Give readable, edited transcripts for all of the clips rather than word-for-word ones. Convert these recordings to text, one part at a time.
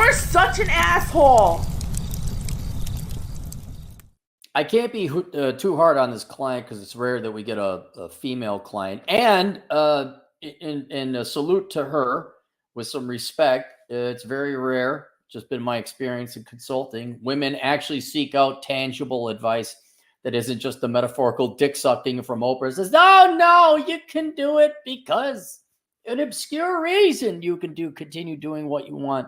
You're such an asshole. I can't be too hard on this client because it's rare that we get a female client. And in a salute to her with some respect, it's very rare, just been my experience in consulting. Women actually seek out tangible advice that isn't just the metaphorical dick sucking from Oprah. It says, no, you can do it because an obscure reason you can continue doing what you want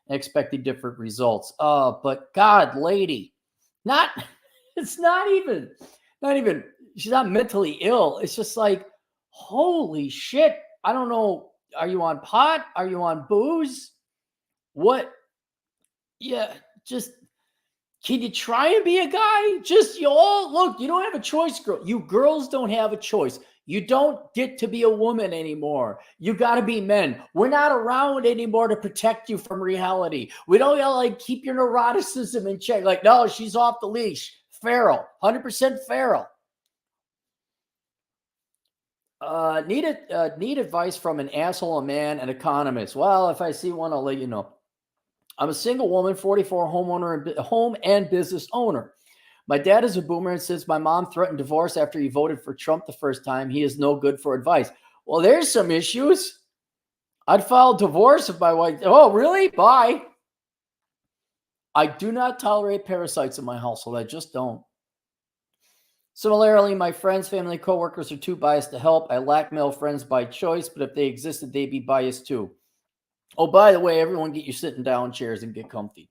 and expecting different results. But God, lady, not... It's not even, she's not mentally ill. It's just like, holy shit. I don't know. Are you on pot? Are you on booze? What? Yeah, just, can you try and be a guy? Just, look, you don't have a choice, girl. You girls don't have a choice. You don't get to be a woman anymore. You got to be men. We're not around anymore to protect you from reality. We don't gotta keep your neuroticism in check. Like, no, she's off the leash. Feral, 100% feral. Need advice from an asshole, a man, an economist. Well, if I see one, I'll let you know. I'm a single woman, 44, home and business owner. My dad is a boomer, and since my mom threatened divorce after he voted for Trump the first time, he is no good for advice. Well, there's some issues. I'd file divorce if my wife... Oh, really? Bye. I do not tolerate parasites in my household. I just don't. Similarly, my friends, family, coworkers are too biased to help. I lack male friends by choice, but if they existed, they'd be biased too. Oh, by the way, everyone get your sitting down chairs and get comfy.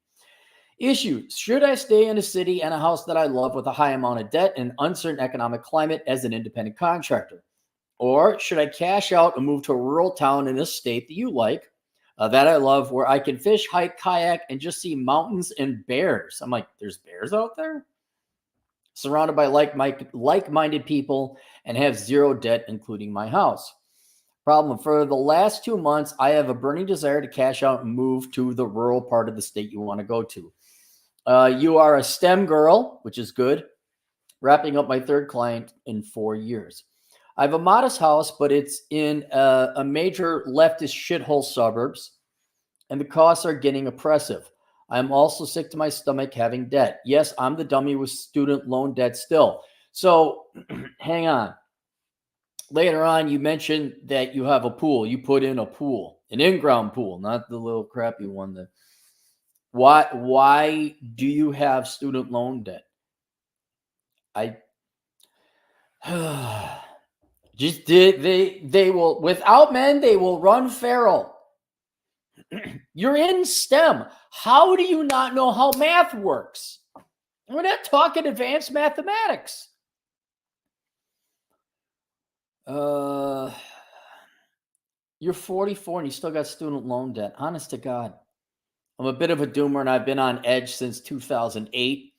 Issues. Should I stay in a city and a house that I love with a high amount of debt and uncertain economic climate as an independent contractor? Or should I cash out and move to a rural town in a state that you like, that I love, where I can fish, hike, kayak, and just see mountains and bears? I'm like, there's bears out there? Surrounded by like-minded people and have zero debt, including my house. Problem, for the last 2 months, I have a burning desire to cash out and move to the rural part of the state you want to go to. You are a STEM girl, which is good. Wrapping up my third client in 4 years. I have a modest house, but it's in a major leftist shithole suburbs, and the costs are getting oppressive. I'm also sick to my stomach having debt. Yes, I'm the dummy with student loan debt still. So hang on. Later on, you mentioned that you have a pool. You put in a pool, an in-ground pool, not the little crappy one. Why do you have student loan debt? They will, without men, they will run feral. You're in STEM. How do you not know how math works? We're not talking advanced mathematics. You're 44 and you still got student loan debt. Honest to God. I'm a bit of a doomer and I've been on edge since 2008.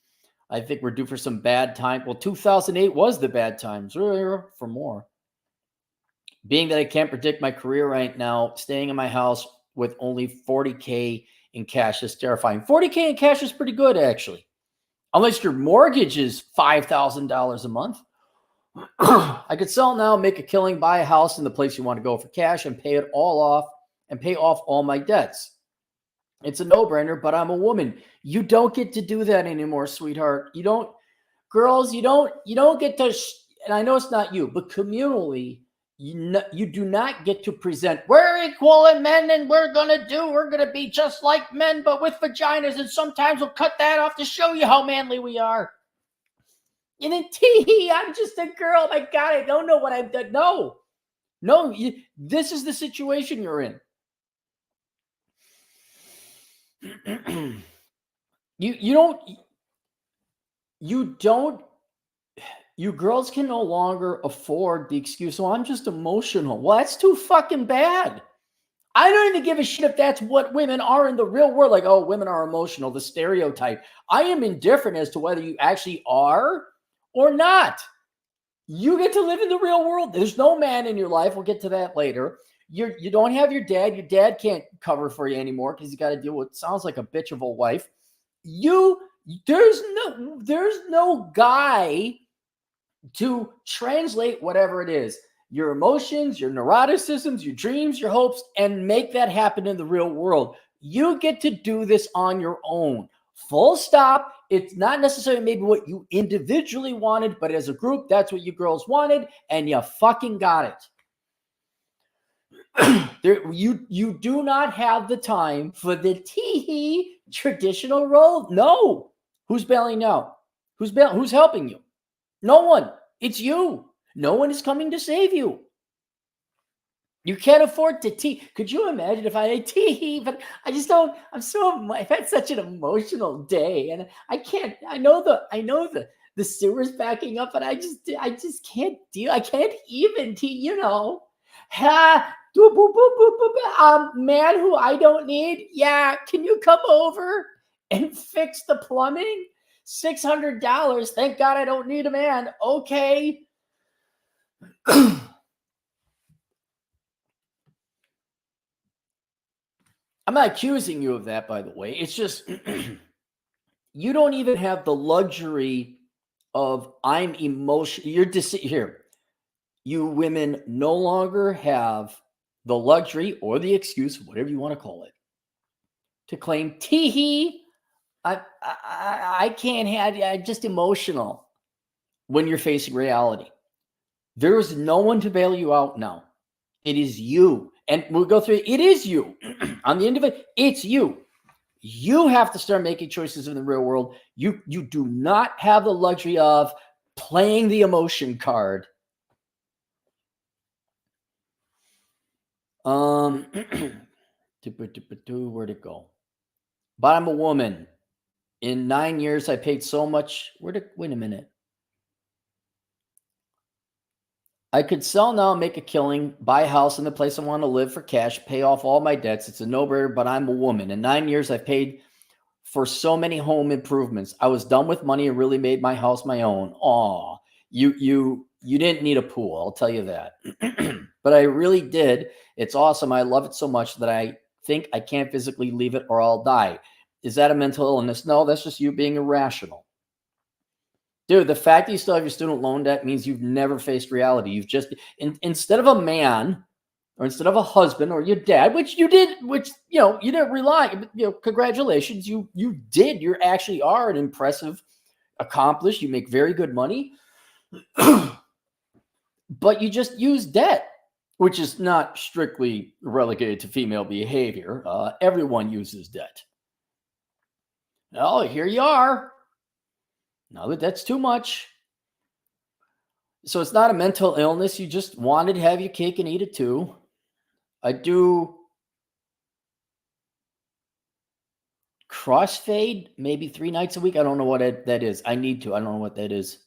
I think we're due for some bad time. Well, 2008 was the bad times for more. Being that I can't predict my career right now, staying in my house with only $40K in cash is terrifying. $40K in cash is pretty good, actually. Unless your mortgage is $5,000 a month. I could sell now, make a killing, buy a house in the place you want to go for cash and pay it all off and pay off all my debts. It's a no-brainer, but I'm a woman. You don't get to do that anymore, sweetheart. You don't, girls, you don't get to, and I know it's not you, but communally, you do not get to present, we're equal in men and we're going to be just like men, but with vaginas, and sometimes we'll cut that off to show you how manly we are. And then, I'm just a girl. My God, I don't know what I've done. No, this is the situation you're in. You girls can no longer afford the excuse, well, I'm just emotional. Well, that's too fucking bad. I don't even give a shit if that's what women are in the real world. Like, oh, women are emotional, the stereotype. I am indifferent as to whether you actually are or not. You get to live in the real world. There's no man in your life. We'll get to that later. You don't have your dad. Your dad can't cover for you anymore because you got to deal with, sounds like a bitch of a wife. There's no guy to translate whatever it is, your emotions, your neuroticisms, your dreams, your hopes, and make that happen in the real world. You get to do this on your own. Full stop. It's not necessarily maybe what you individually wanted, but as a group, that's what you girls wanted, and you fucking got it. You do not have the time for the tee traditional role. No. Who's bailing out? Who's helping you? No one. It's you. No one is coming to save you. You can't afford to tee. Could you imagine if I had tee? But I just don't. I've had such an emotional day, and I can't. I know the sewer's backing up, but I just can't deal. I can't even tee. Ha. Man who I don't need. Yeah, can you come over and fix the plumbing? $600. Thank God I don't need a man. Okay. I'm not accusing you of that, by the way. It's just you don't even have the luxury of I'm emotional. Here. You women no longer have the luxury or the excuse, whatever you want to call it, to claim tee. I can't have. I'm just emotional when you're facing reality. There is no one to bail you out now. It is you. And we'll go through it. It is you. On the end of it, it's you. You have to start making choices in the real world. You do not have the luxury of playing the emotion card. Where'd it go? But I'm a woman. In 9 years, I paid so much. Wait a minute. I could sell now, make a killing, buy a house in the place I want to live for cash, pay off all my debts. It's a no-brainer, but I'm a woman. In 9 years, I've paid for so many home improvements. I was done with money and really made my house my own. Aw, you didn't need a pool, I'll tell you that. But I really did. It's awesome. I love it so much that I think I can't physically leave it or I'll die. Is that a mental illness? No, that's just you being irrational. Dude, the fact that you still have your student loan debt means you've never faced reality. You've just, instead of a man, or instead of a husband or your dad, which you didn't rely, congratulations, you did. You actually are an impressive, accomplished, you make very good money, but you just use debt, which is not strictly relegated to female behavior. Everyone uses debt. Oh, here you are. Now that's too much. So it's not a mental illness. You just wanted to have your cake and eat it too. I do crossfade maybe 3 nights a week. I don't know what that is. I need to. I don't know what that is.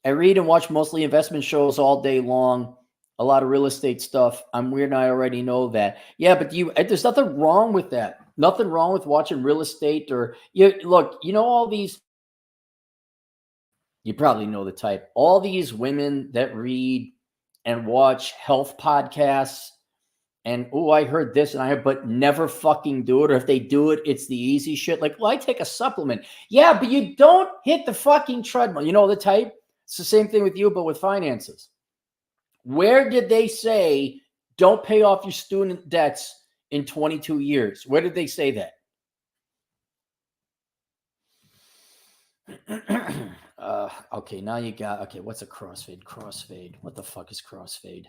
I read and watch mostly investment shows all day long. A lot of real estate stuff. I'm weird and I already know that. Yeah, but there's nothing wrong with that. Nothing wrong with watching real estate or look, all these. You probably know the type. All these women that read and watch health podcasts and, I heard this but never fucking do it. Or if they do it, it's the easy shit. Like, well, I take a supplement. Yeah, but you don't hit the fucking treadmill. You know the type? It's the same thing with you, but with finances. Where did they say don't pay off your student debts in 22 years? Where did they say that? Okay, now you got, what's a crossfade? Crossfade. What the fuck is crossfade?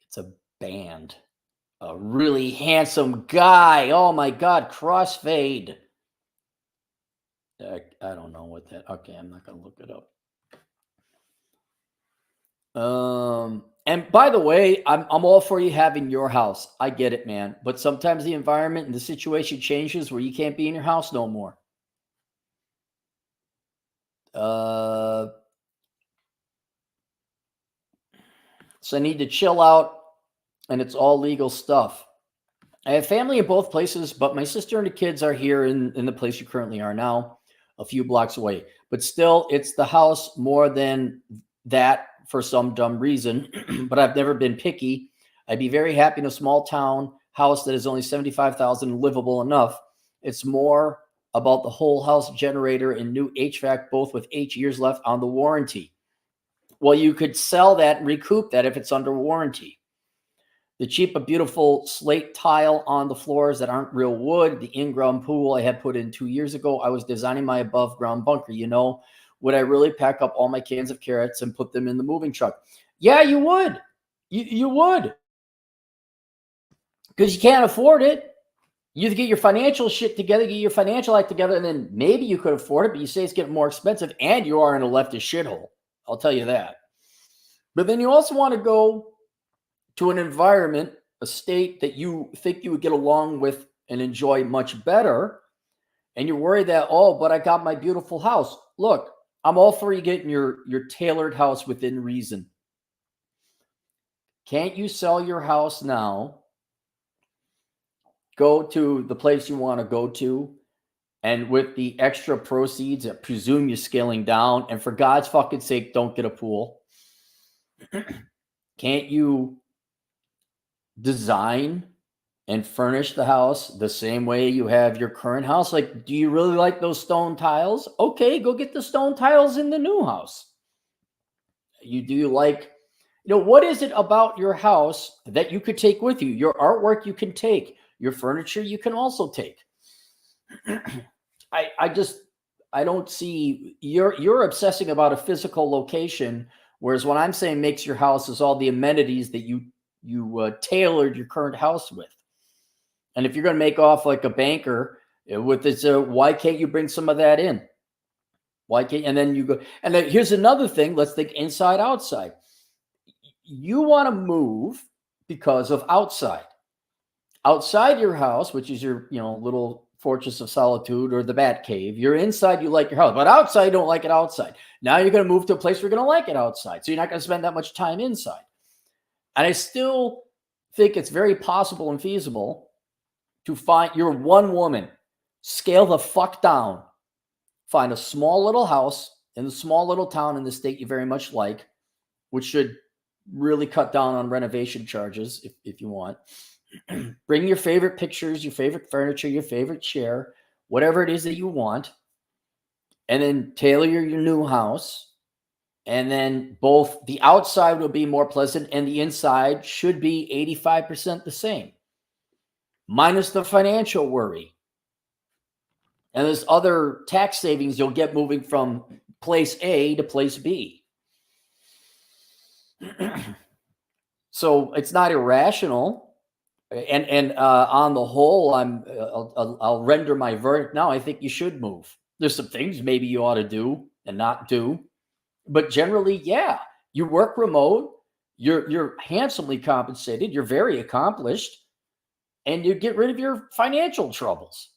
It's a band. A really handsome guy. Oh my God, crossfade. I don't know what that, okay, I'm not going to look it up. And by the way, I'm all for you having your house. I get it, man. But sometimes the environment and the situation changes where you can't be in your house no more. So I need to chill out, and it's all legal stuff. I have family in both places, but my sister and the kids are here in the place you currently are now, a few blocks away. But still, it's the house more than that for some dumb reason. But I've never been picky. I'd be very happy in a small town house that is only $75,000 livable enough. It's more about the whole house generator and new HVAC, both with 8 years left on the warranty. Well, you could sell that and recoup that if it's under warranty. The cheap but beautiful slate tile on the floors that aren't real wood. The in-ground pool I had put in 2 years ago. I was designing my above-ground bunker. Would I really pack up all my cans of carrots and put them in the moving truck? Yeah, you would. You would. Because you can't afford it. You get your financial shit together, get your financial act together, and then maybe you could afford it, but you say it's getting more expensive, and you are in a leftist shithole. I'll tell you that. But then you also want to go to an environment, a state that you think you would get along with and enjoy much better, and you're worried that, but I got my beautiful house. Look, I'm all for you getting your tailored house within reason. Can't you sell your house now? Go to the place you want to go to, and with the extra proceeds, I presume you're scaling down, and for God's fucking sake, don't get a pool. Can't you design and furnish the house the same way you have your current house? Like, do you really like those stone tiles? Okay, go get the stone tiles in the new house. What is it about your house that you could take with you? Your artwork you can take. Your furniture you can also take. I don't see, you're obsessing about a physical location, whereas what I'm saying makes your house is all the amenities that you tailored your current house with. And if you're going to make off like a banker with this, why can't you bring some of that in? Why can't? And then you go. And then here's another thing. Let's think inside, outside. You want to move because of outside. Outside your house, which is your little fortress of solitude or the bat cave. You're inside, you like your house, but outside you don't like it outside. Now you're going to move to a place where you're going to like it outside. So you're not going to spend that much time inside. And I still think it's very possible and feasible to find you're one woman, scale the fuck down, find a small little house in a small little town in the state you very much like, which should really cut down on renovation charges if you want. Bring your favorite pictures, your favorite furniture, your favorite chair, whatever it is that you want, and then tailor your new house. And then both the outside will be more pleasant and the inside should be 85% the same, minus the financial worry. And there's other tax savings you'll get moving from place A to place B. So it's not irrational. And on the whole, I'll render my verdict now. I think you should move. There's some things maybe you ought to do and not do, but generally, yeah, you work remote. You're handsomely compensated. You're very accomplished, and you get rid of your financial troubles.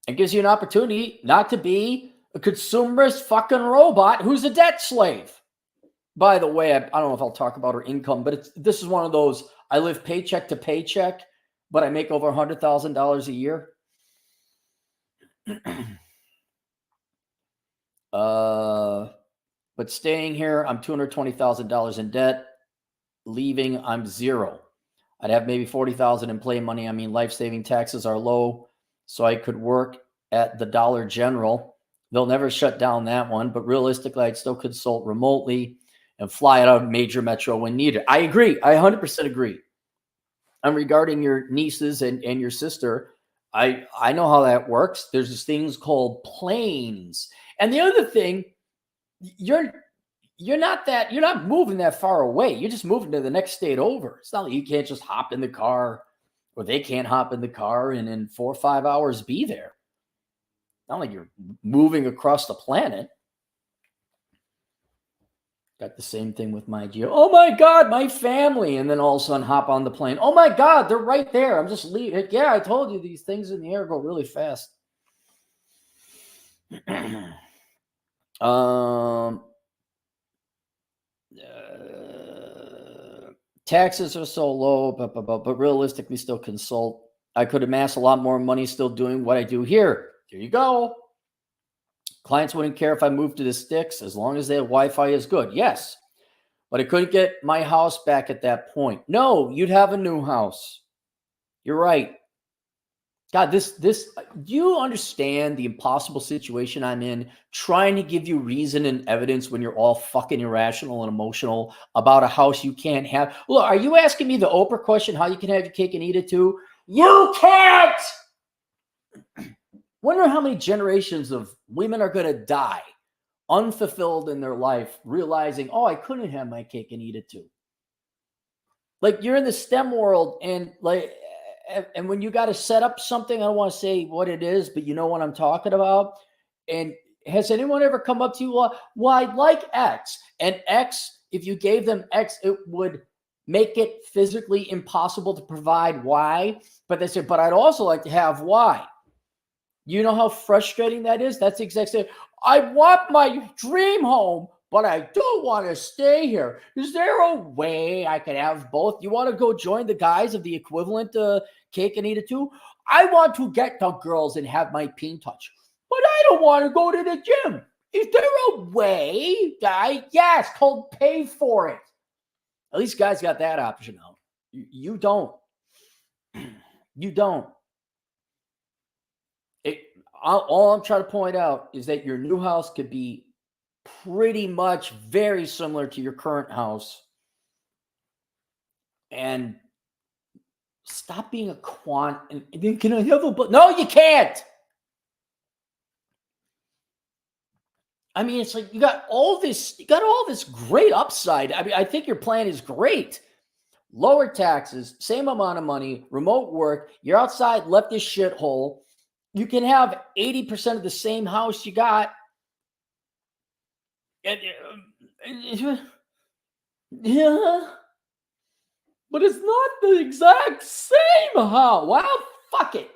It gives you an opportunity not to be a consumerist fucking robot who's a debt slave. By the way, I don't know if I'll talk about her income, but this is one of those, I live paycheck to paycheck, but I make over $100,000 a year. But staying here, I'm $220,000 in debt. Leaving, I'm zero. I'd have maybe $40,000 in play money. I mean, life-saving taxes are low, so I could work at the Dollar General. They'll never shut down that one, but realistically, I'd still consult remotely and fly out of major metro when needed. I agree. I 100% agree. And regarding your nieces and your sister, I know how that works. There's these things called planes. And the other thing, you're not moving that far away. You're just moving to the next state over. It's not like you can't just hop in the car, or they can't hop in the car and in 4 or 5 hours be there. Not like you're moving across the planet. Got the same thing with my geo. Oh my God, my family. And then all of a sudden hop on the plane. Oh my God, they're right there. I'm just leaving. Yeah, I told you these things in the air go really fast. Taxes are so low, but realistically still consult. I could amass a lot more money still doing what I do here. Here you go. Clients wouldn't care if I moved to the sticks as long as their Wi-Fi is good. Yes, but I couldn't get my house back at that point. No, you'd have a new house. You're right. God, do you understand the impossible situation I'm in trying to give you reason and evidence when you're all fucking irrational and emotional about a house you can't have? Look, are you asking me the Oprah question, how you can have your cake and eat it too? You can't! Wonder how many generations of women are going to die unfulfilled in their life, realizing, oh, I couldn't have my cake and eat it too. Like you're in the STEM world and when you got to set up something, I don't want to say what it is, but you know what I'm talking about. And has anyone ever come up to you, well, I like X, and X, if you gave them X, it would make it physically impossible to provide Y. But they said, but I'd also like to have Y. You know how frustrating that is? That's exactly. I want my dream home, but I don't want to stay here. Is there a way I could have both? You want to go join the guys of the equivalent cake and eat it too? I want to get the girls and have my peen touch, but I don't want to go to the gym. Is there a way, guy? Yes, called pay for it. At least guys got that option now. You don't. You don't. All I'm trying to point out is that your new house could be pretty much very similar to your current house. And stop being a quant. And then can I have a but? No, you can't. I mean, it's like you got all this great upside. I mean, I think your plan is great. Lower taxes, same amount of money, remote work. You're outside, left this shithole. You can have 80% of the same house you got. Yeah, but it's not the exact same house. Well, fuck it.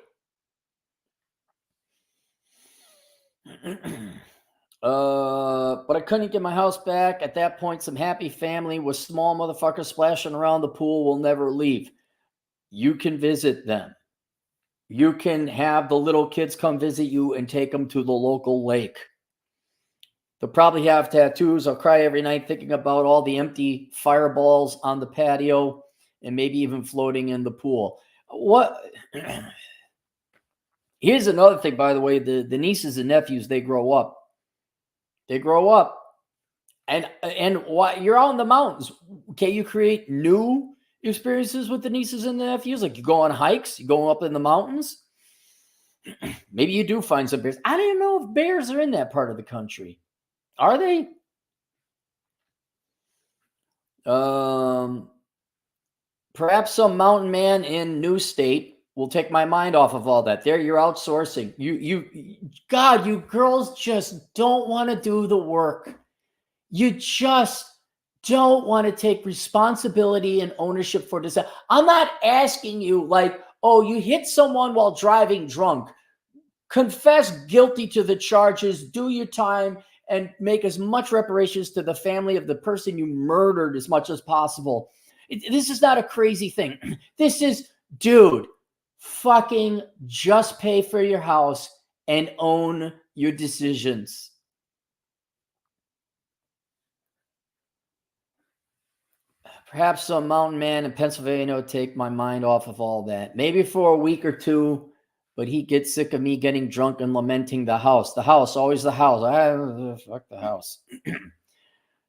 But I couldn't get my house back. At that point, some happy family with small motherfuckers splashing around the pool will never leave. You can visit them. You can have the little kids come visit you and take them to the local lake. They'll probably have tattoos. I'll cry every night thinking about all the empty fireballs on the patio and maybe even floating in the pool. What? Here's another thing, by the way. The nieces and nephews, they grow up. They grow up. And why you're out in the mountains. Can you create new experiences with the nieces and the nephews? Like you go on hikes, you go up in the mountains. Maybe you do find some bears. I don't know if bears are in that part of the country. Are they? Perhaps some mountain man in New State will take my mind off of all that. There, you're outsourcing. God, you girls just don't want to do the work. You just don't want to take responsibility and ownership for this. I'm not asking you like, oh, you hit someone while driving drunk. Confess guilty to the charges, do your time, and make as much reparations to the family of the person you murdered as much as possible. This is not a crazy thing. This is, dude, fucking just pay for your house and own your decisions. Perhaps some mountain man in Pennsylvania will take my mind off of all that. Maybe for a week or two, but he gets sick of me getting drunk and lamenting the house. The house, always the house. Fuck the house.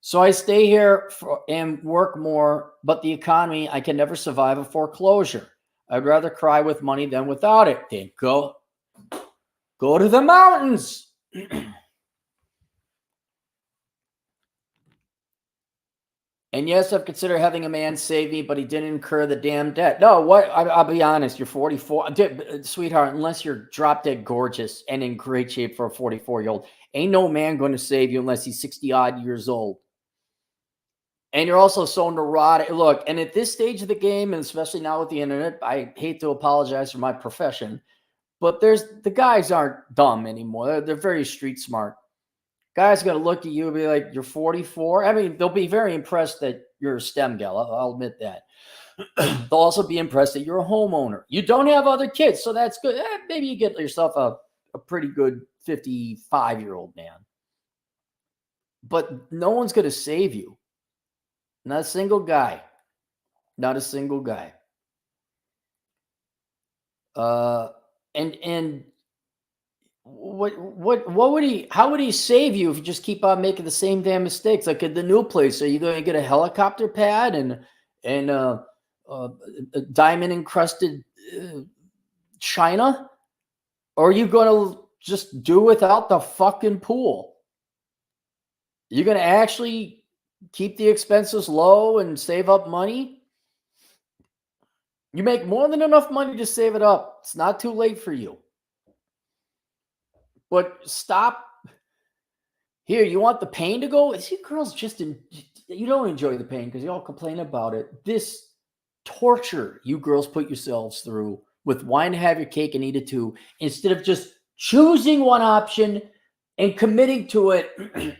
So I stay here and work more, but the economy, I can never survive a foreclosure. I'd rather cry with money than without it. Then go to the mountains. And yes, I've considered having a man save me, but he didn't incur the damn debt. No, what? I'll be honest. You're 44, sweetheart. Unless you're drop dead gorgeous and in great shape for a 44-year-old, ain't no man going to save you unless he's 60 odd years old. And you're also so neurotic. Look, and at this stage of the game, and especially now with the internet, I hate to apologize for my profession, but the guys aren't dumb anymore. They're very street smart. Guys going to look at you and be like, you're 44. I mean, they'll be very impressed that you're a STEM gal. I'll admit that. They'll also be impressed that you're a homeowner. You don't have other kids, so that's good. Maybe you get yourself a pretty good 55-year-old man. But no one's going to save you. Not a single guy. Not a single guy. And what would he, how would he save you if you just keep on making the same damn mistakes? Like at the new place, are you going to get a helicopter pad and a diamond encrusted china, or are you going to just do without the fucking pool? You're going to actually keep the expenses low and save up money? You make more than enough money to save it up. It's not too late for you. But stop. Here, you want the pain to go? See, girls you don't enjoy the pain because you all complain about it. This torture you girls put yourselves through with wine to have your cake and eat it too, instead of just choosing one option and committing to it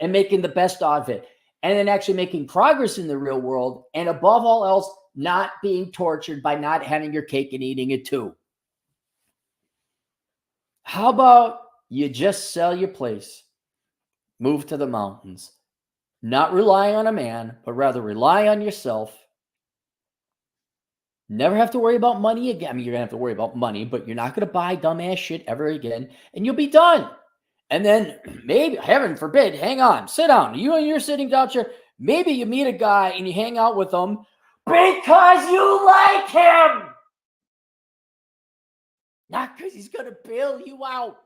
and making the best out of it, and then actually making progress in the real world, and above all else, not being tortured by not having your cake and eating it too. How about you just sell your place, move to the mountains, not rely on a man, but rather rely on yourself. Never have to worry about money again. I mean, you're going to have to worry about money, but you're not going to buy dumbass shit ever again, and you'll be done. And then maybe, heaven forbid, hang on, sit down. You're sitting down here. Maybe you meet a guy and you hang out with him because you like him. Not because he's going to bail you out.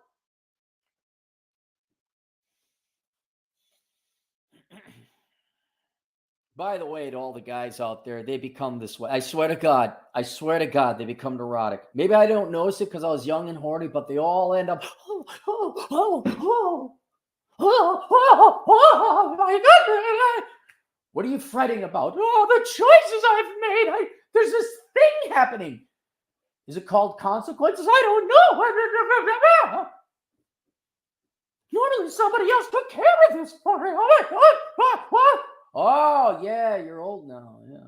By the way, to all the guys out there, they become this way. I swear to God, they become neurotic. Maybe I don't notice it because I was young and horny, but they all end up, my God. What are you fretting about? Oh, the choices I've made. There's this thing happening. Is it called consequences? I don't know. Normally somebody else took care of this for me. Oh, yeah, you're old now. Yeah.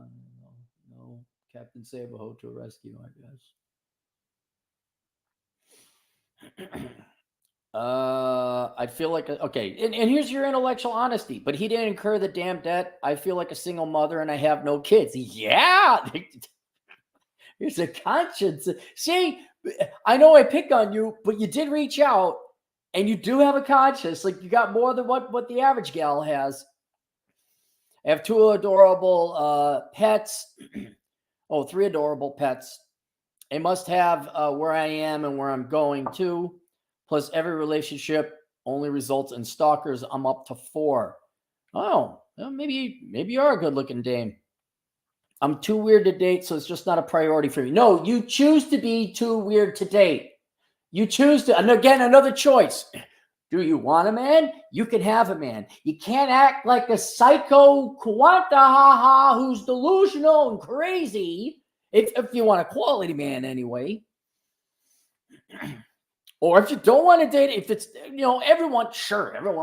No. Captain Saberho to rescue, I guess. I feel like, okay, and here's your intellectual honesty, but he didn't incur the damn debt. I feel like a single mother and I have no kids. Yeah. Here's a conscience. See, I know I pick on you, but you did reach out and you do have a conscience. Like you got more than what the average gal has. I have two adorable pets. Three adorable pets. I must have where I am and where I'm going to. Plus, every relationship only results in stalkers. I'm up to 4. Oh, well, maybe you are a good-looking dame. I'm too weird to date, so it's just not a priority for me. No, you choose to be too weird to date. You choose to, and again, another choice. Do you want a man? You can have a man. You can't act like a psycho quanta who's delusional and crazy. If you want a quality man anyway. Or if you don't want to date, if it's, everyone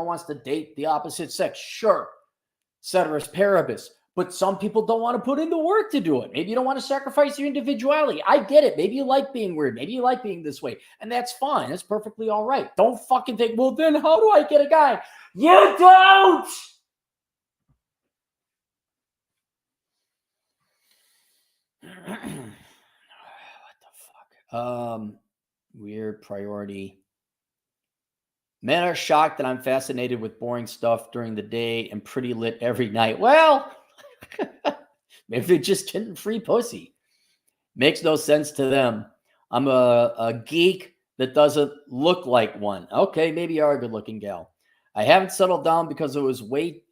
wants to date the opposite sex. Sure. Ceteris paribus. But some people don't want to put in the work to do it. Maybe you don't want to sacrifice your individuality. I get it. Maybe you like being weird. Maybe you like being this way. And that's fine. That's perfectly all right. Don't fucking think, well, then how do I get a guy? You don't! What the fuck? Weird priority. Men are shocked that I'm fascinated with boring stuff during the day and pretty lit every night. Well, maybe they're just getting free pussy. Makes no sense to them. I'm a geek that doesn't look like one. Okay, maybe you are a good-looking gal. I haven't settled down because it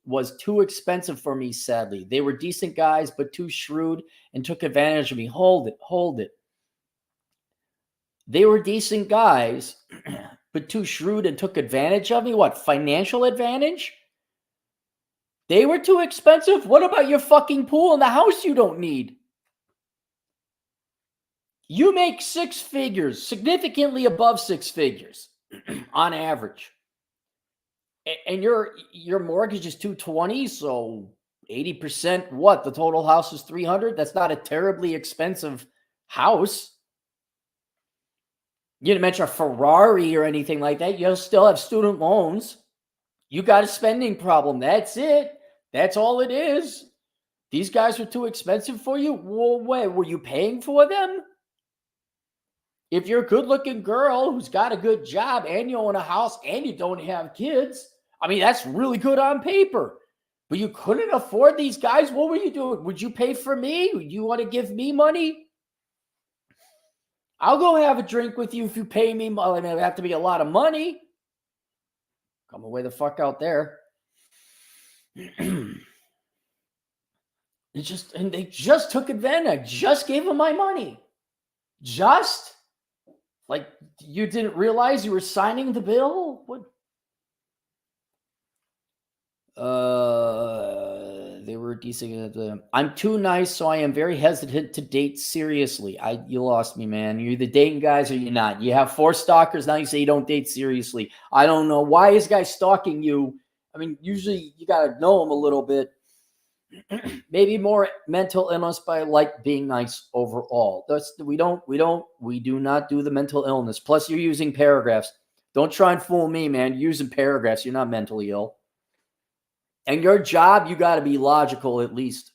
was too expensive for me, sadly. They were decent guys, but too shrewd and took advantage of me. Hold it. They were decent guys, but too shrewd and took advantage of me? What, financial advantage? They were too expensive? What about your fucking pool in the house you don't need? You make 6 figures, significantly above 6 figures on average. And your mortgage is 220, so 80%, what? The total house is 300? That's not a terribly expensive house. You didn't mention a Ferrari or anything like that. You still have student loans. You got a spending problem. That's it. That's all it is. These guys were too expensive for you? Well, wait, were you paying for them? If you're a good-looking girl who's got a good job and you own a house and you don't have kids, I mean, that's really good on paper. But you couldn't afford these guys. What were you doing? Would you pay for me? Would you want to give me money? I'll go have a drink with you if you pay me. I mean, it'd have to be a lot of money. Come away the fuck out there. And they just took advantage. Just gave them my money. Just like you didn't realize you were signing the bill? What? They were decent. I'm too nice, so I am very hesitant to date seriously. You lost me, man. You're either dating guys or you're not. You have 4 stalkers. Now you say you don't date seriously. I don't know. Why is guy stalking you? I mean, usually you got to know him a little bit. Maybe more mental illness, but I like being nice overall. We do not do the mental illness. Plus, you're using paragraphs. Don't try and fool me, man. You're using paragraphs. You're not mentally ill. And your job, you got to be logical at least.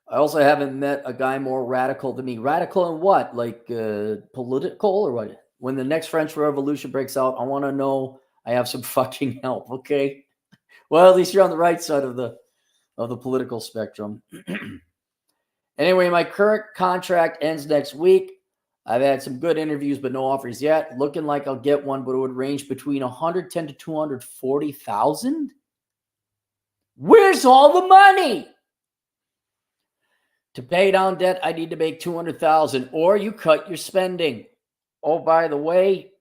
I also haven't met a guy more radical than me. Radical in what? Like political or what? When the next French Revolution breaks out, I want to know I have some fucking help, okay? Well, at least you're on the right side of the political spectrum. Anyway, my current contract ends next week. I've had some good interviews, but no offers yet. Looking like I'll get one, but it would range between 110 to 240,000. Where's all the money? To pay down debt, I need to make 200,000, or you cut your spending. Oh, by the way,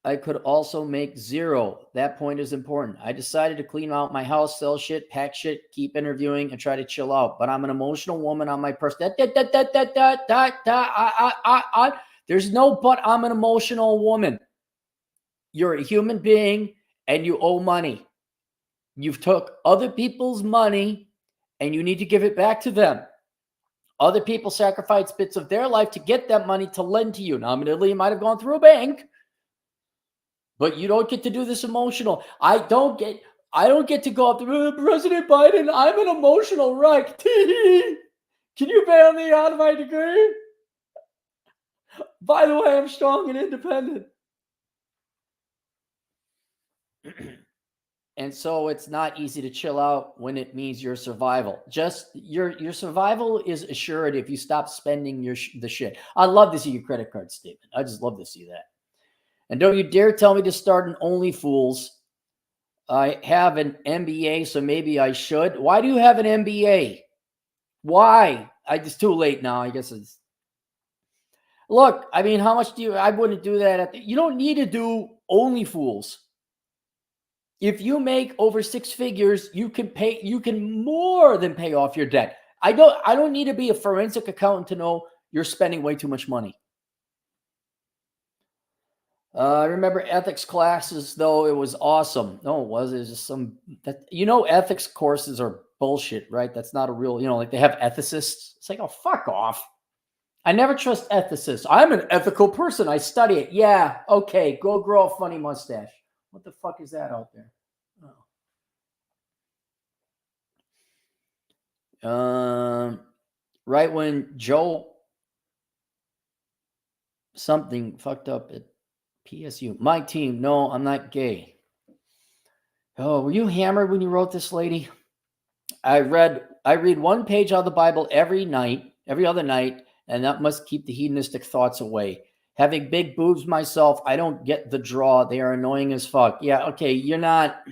I could also make 0. That point is important. I decided to clean out my house, sell shit, pack shit, keep interviewing, and try to chill out. But I'm an emotional woman on my person. There's no but. I'm an emotional woman. You're a human being, and you owe money. You've took other people's money, and you need to give it back to them. Other people sacrifice bits of their life to get that money to lend to you. Now, admittedly, you might have gone through a bank. But you don't get to do this emotional. I don't get to go up to President Biden. I'm an emotional wreck. Can you bail me out of my degree? By the way, I'm strong and independent. And so it's not easy to chill out when it means your survival. Just your survival is assured if you stop spending the shit. I'd love to see your credit card statement. I just love to see that. And don't you dare tell me to start an OnlyFools. I have an MBA, so maybe I should. Why do you have an MBA? Why? It's too late now. I guess it's. Look, I mean, how much do you? I wouldn't do that. You don't need to do OnlyFools. If you make over 6 figures, you can pay. You can more than pay off your debt. I don't need to be a forensic accountant to know you're spending way too much money. I remember ethics classes, though. It was awesome. No, it was. It was just ethics courses are bullshit, right? That's not a real, like they have ethicists. It's like, oh, fuck off. I never trust ethicists. I'm an ethical person. I study it. Yeah, okay. Go grow a funny mustache. What the fuck is that out there? Oh. Right when Joe something fucked up at PSU. My team. No, I'm not gay. Oh, were you hammered when you wrote this, lady? I read 1 page out of the Bible every other night, and that must keep the hedonistic thoughts away. Having big boobs myself, I don't get the draw. They are annoying as fuck. Yeah, okay, you're not.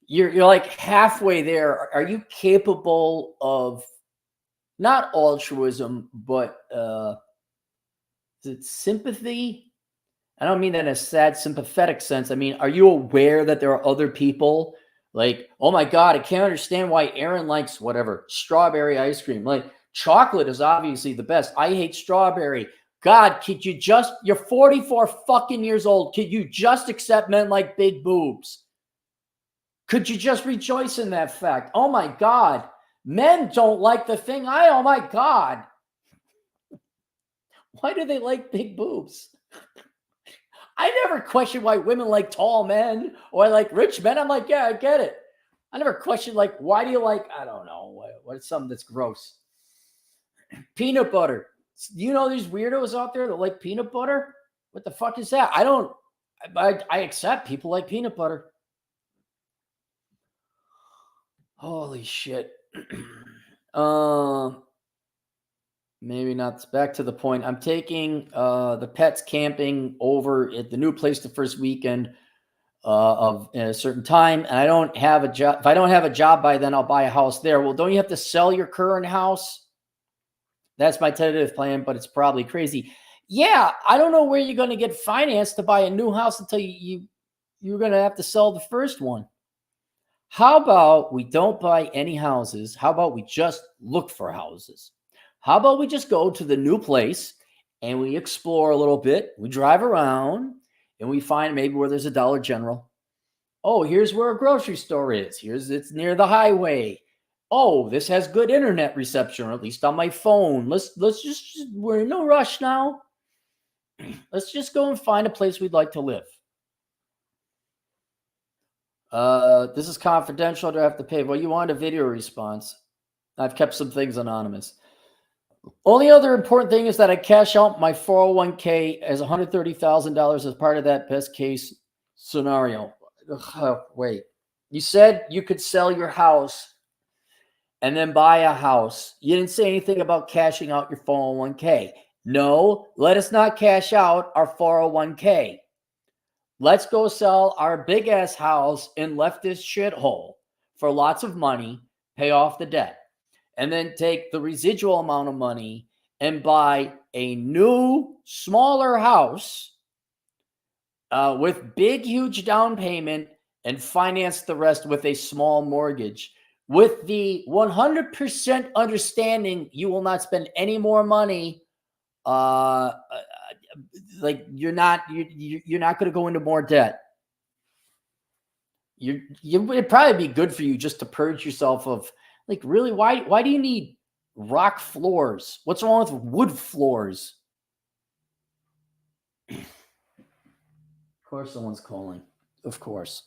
You're like halfway there. Are you capable of not altruism, but is it sympathy? I don't mean that in a sad, sympathetic sense. I mean, are you aware that there are other people? Like, oh my God, I can't understand why Aaron likes whatever, strawberry ice cream. Like, chocolate is obviously the best. I hate strawberry. God, you're 44 fucking years old. Could you just accept men like big boobs? Could you just rejoice in that fact? Oh my God, men don't like the thing oh my God. Why do they like big boobs? I never question why women like tall men or like rich men. I'm like, yeah, I get it. I never question why do you like, I don't know, what's something that's gross? Peanut butter. You know these weirdos out there that like peanut butter? What the fuck is that? I accept people like peanut butter. Holy shit. Maybe not. Back to the point. I'm taking the pets camping over at the new place the first weekend of a certain time, and I don't have a job. If I don't have a job by then, I'll buy a house there. Well, don't you have to sell your current house? That's my tentative plan, but it's probably crazy. Yeah, I don't know where you're going to get finance to buy a new house until you're going to have to sell the first one. How about we don't buy any houses? How about we just look for houses? How about we just go to the new place and we explore a little bit? We drive around and we find maybe where there's a Dollar General. Oh, here's where a grocery store is. It's near the highway. Oh, this has good internet reception, or at least on my phone. Let's just we're in no rush now. Let's just go and find a place we'd like to live. This is confidential. Do I have to pay? Well, you want a video response. I've kept some things anonymous. Only other important thing is that I cash out my 401k as $130,000 as part of that best case scenario. Wait, you said you could sell your house and then buy a house. You didn't say anything about cashing out your 401k. No, let us not cash out our 401k. Let's go sell our big ass house in leftist shithole for lots of money, pay off the debt, and then take the residual amount of money and buy a new, smaller house with big, huge down payment and finance the rest with a small mortgage. With the 100% understanding you will not spend any more money. Like you're not going to go into more debt. It'd probably be good for you just to purge yourself of like, really, why do you need rock floors? What's wrong with wood floors? Of course someone's calling. Of course.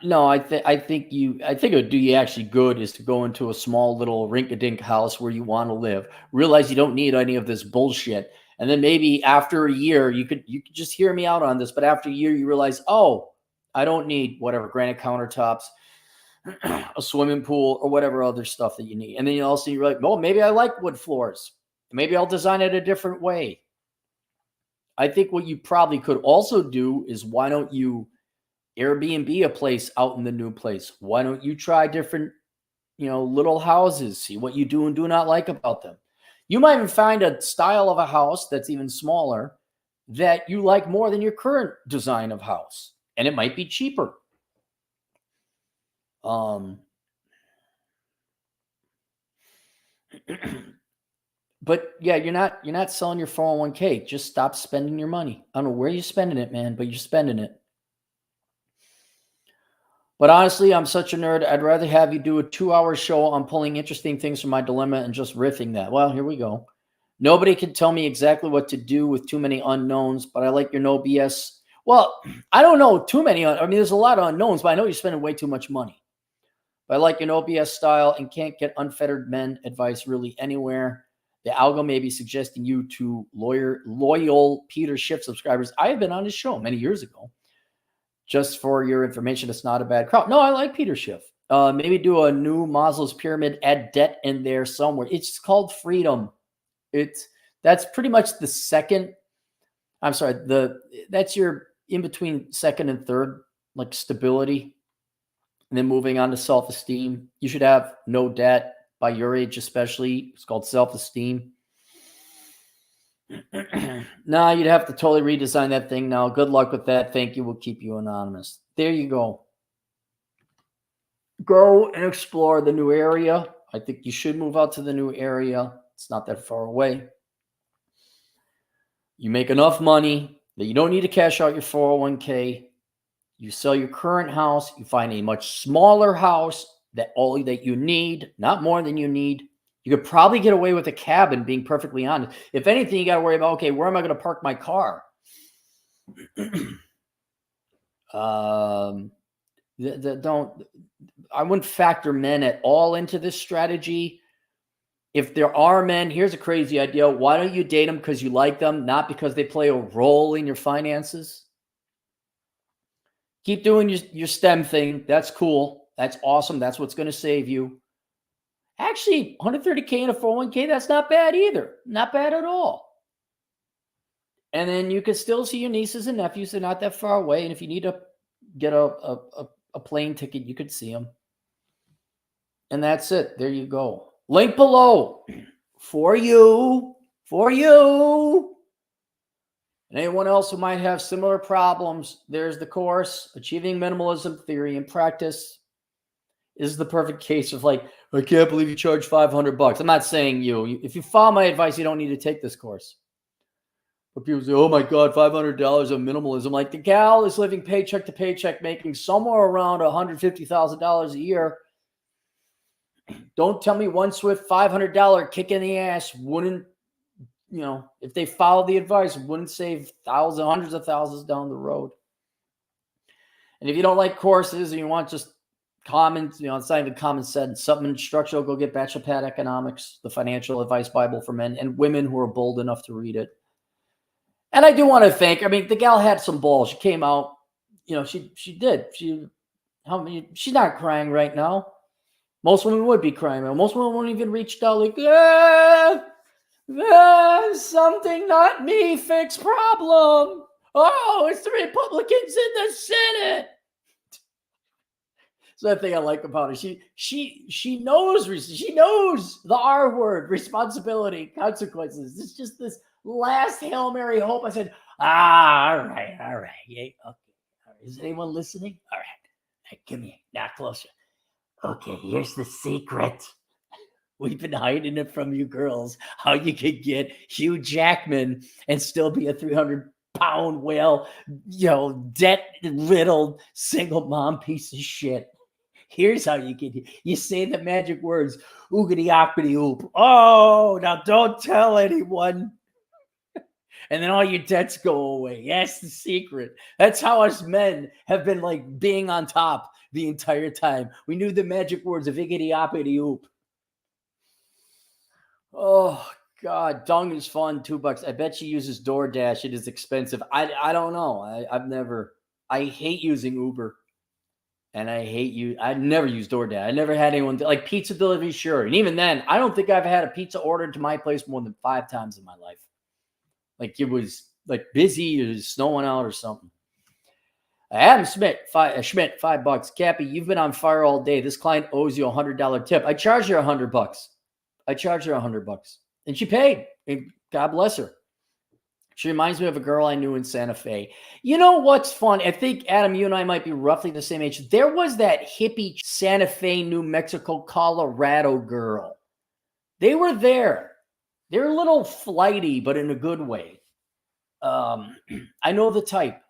No, I think it would do you actually good is to go into a small little rink-a-dink house where you want to live. Realize you don't need any of this bullshit, and then maybe after a year you could just hear me out on this. But after a year, you realize, oh, I don't need whatever granite countertops, a swimming pool, or whatever other stuff that you need. And then you're like, well, maybe I like wood floors. Maybe I'll design it a different way. I think what you probably could also do is, why don't you Airbnb a place out in the new place? Why don't you try different, little houses, see what you do and do not like about them? You might even find a style of a house that's even smaller that you like more than your current design of house, and it might be cheaper. But yeah, you're not selling your 401k. Just stop spending your money. I don't know where you're spending it, man, but you're spending it. But honestly, I'm such a nerd. I'd rather have you do a 2-hour show on pulling interesting things from my dilemma and just riffing that. Well, here we go. Nobody can tell me exactly what to do with too many unknowns, but I like your no BS. Well, I don't know too many. I mean, there's a lot of unknowns, but I know you're spending way too much money. But I like your no BS style and can't get unfettered men advice really anywhere. The algo may be suggesting you to loyal Peter Schiff subscribers. I have been on his show many years ago. Just for your information, it's not a bad crowd. No, I like Peter Schiff. Maybe do a new Maslow's pyramid, add debt in there somewhere. It's called freedom. That's pretty much the second. I'm sorry. That's your in between second and third, like stability, and then moving on to self-esteem. You should have no debt by your age, especially. It's called self-esteem. Nah, you'd have to totally redesign that thing now. Good luck with that. Thank you. We'll keep you anonymous. There you go. Go and explore the new area. I think you should move out to the new area. It's not that far away. You make enough money that you don't need to cash out your 401k. You sell your current house. You find a much smaller house that you need, not more than you need. You could probably get away with a cabin, being perfectly honest. If anything, you got to worry about, okay, where am I going to park my car? I wouldn't factor men at all into this strategy. If there are men, here's a crazy idea. Why don't you date them because you like them, not because they play a role in your finances? Keep doing your STEM thing. That's cool. That's awesome. That's what's going to save you. Actually, 130K in a 401k, that's not bad either. Not bad at all. And then you can still see your nieces and nephews. They're not that far away. And if you need to get a plane ticket, you could see them. And that's it. There you go. Link below for you. And anyone else who might have similar problems, there's the course, Achieving Minimalism Theory and Practice. Is the perfect case of like, I can't believe you charge $500. I'm not saying you. If you follow my advice, you don't need to take this course. But people say, oh my God, $500 of minimalism. Like the gal is living paycheck to paycheck, making somewhere around $150,000 a year. Don't tell me one swift $500 kick in the ass wouldn't, if they followed the advice, wouldn't save thousands, hundreds of thousands down the road. And if you don't like courses and you want just common, it's not even common sense, something instructional, go get Bachelor Pad Economics, the financial advice Bible for men and women who are bold enough to read it. And I do want to thank, the gal had some balls. She came out, she did. She's not crying right now. Most women would be crying. Most women wouldn't even reach out like, something not me fix problem. Oh, it's the Republicans in the Senate. So that thing I like about her. She knows the R word, responsibility, consequences. It's just this last Hail Mary hope. I said, all right. Yeah, okay. All right. Is anyone listening? All right. Give me now closer. Okay, here's the secret. We've been hiding it from you girls. How you could get Hugh Jackman and still be a 300-pound whale, debt-riddled single mom piece of shit. Here's how you get it. You say the magic words, oogity oppity oop. Oh, now don't tell anyone. And then all your debts go away. That's the secret. That's how us men have been like being on top the entire time. We knew the magic words of iggity oppity oop. Oh, God. Dung is fun. $2. I bet she uses DoorDash. It is expensive. I don't know. I hate using Uber. And I never used DoorDash. I never had anyone like pizza delivery, sure. And even then, I don't think I've had a pizza ordered to my place more than 5 times in my life. Like it was like busy, it was snowing out or something. Adam Schmidt, $5. Cappy, you've been on fire all day. This client owes you $100 tip. I charged her $100. And she paid. And God bless her. She reminds me of a girl I knew in Santa Fe. You know what's fun? I think, Adam, you and I might be roughly the same age. There was that hippie Santa Fe, New Mexico, Colorado girl. They were there. They're a little flighty, but in a good way. I know the type.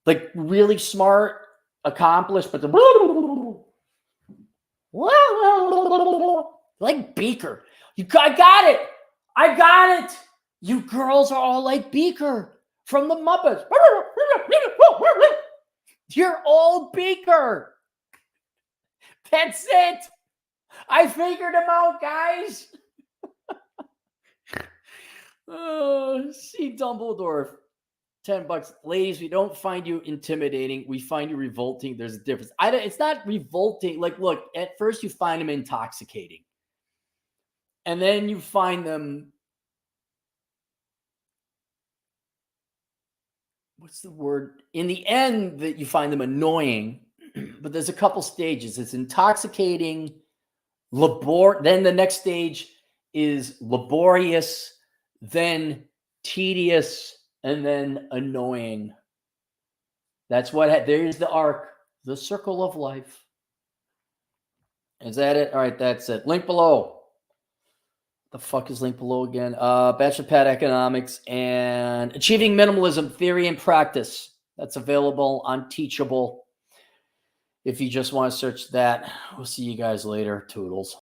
Like really smart, accomplished, but like Beaker. I got it. You girls are all like Beaker from the Muppets. You're all Beaker. That's it. I figured him out, guys. See Dumbledore, $10. Ladies, we don't find you intimidating. We find you revolting. There's a difference. It's not revolting. Like, look, at first you find them intoxicating. And then you find them, what's the word? In the end, that you find them annoying. But there's a couple stages. It's intoxicating, then the next stage is laborious, then tedious, and then annoying. That's there's the arc, the circle of life. Is that it? All right, that's it. Link below. The fuck is link below again? Bachelor Pad Economics and Achieving Minimalism Theory and Practice. That's available on Teachable. If you just want to search that, we'll see you guys later. Toodles.